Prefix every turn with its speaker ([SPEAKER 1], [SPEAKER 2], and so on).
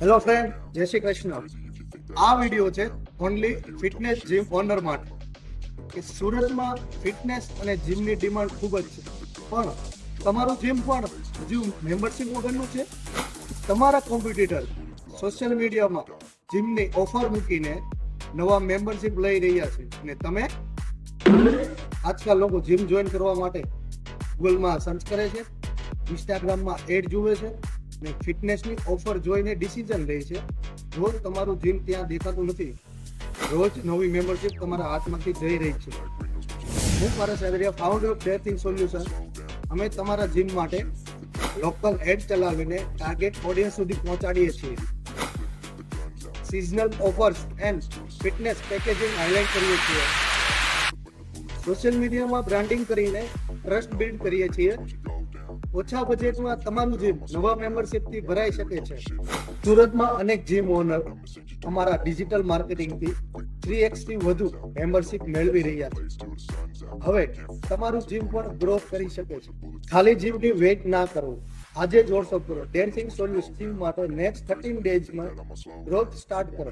[SPEAKER 1] Hello friend, જય શ્રી કૃષ્ણ. આ video છે ઓનલી ફિટનેસ જીમ ઓનર માટે. કે સુરતમાં ફિટનેસ અને જીમની ડિમાન્ડ ખૂબ જ છે, પણ તમારું જીમ પણ હજુ મેમ્બરશિપ વગરનું છે. તમારા કોમ્પિટિટર સોશિયલ મીડિયામાં જીમની ઓફર મૂકીને નવા મેમ્બરશિપ લઈ રહ્યા છે અને તમે આજકાલ લોકો જીમ જોઈન કરવા માટે ગૂગલમાં સર્ચ કરે છે, ઇન્સ્ટાગ્રામમાં એડ જુએ છે ને ફિટનેસની ઓફર જોઈને ડિસિઝન લે છે. રોજ તમારું જીમ ત્યાં દેખાતું નથી, રોજ નવી મેમ્બરશિપ તમારા હાથમાંથી જઈ રહી છે. હું Paras Avaria, founder of dare thing solution. અમે તમારા જીમ માટે લોકલ એડ ચલાવીને ટાર્ગેટ ઓડિયન્સ સુધી પહોંચાડીએ છીએ. Seasonal offers and fitness packaging highlight કરીએ છીએ. સોશિયલ મીડિયામાં બ્રાન્ડિંગ કરીને ટ્રસ્ટ બિલ્ડ કરીએ છીએ. ઓછા બજેટમાં તમારું જીમ નવા મેમ્બરશિપથી ભરાઈ શકે છે. સુરતમાં અનેક જીમ ઓનર અમારા ડિજિટલ માર્કેટિંગથી 3x થી વધુ મેમ્બરશિપ મેળવી રહ્યા છે. હવે તમારું જીમ પણ ગ્રોથ કરી શકે છે. ખાલી જીમની વેઇટ ના કરો, આજે જ વોટ્સઅપ કરો. ડેર થિંગ સોલ્યુશન જીમ માટે નેક્સ્ટ 13 ડેઝમાં ગ્રોથ સ્ટાર્ટ કરો.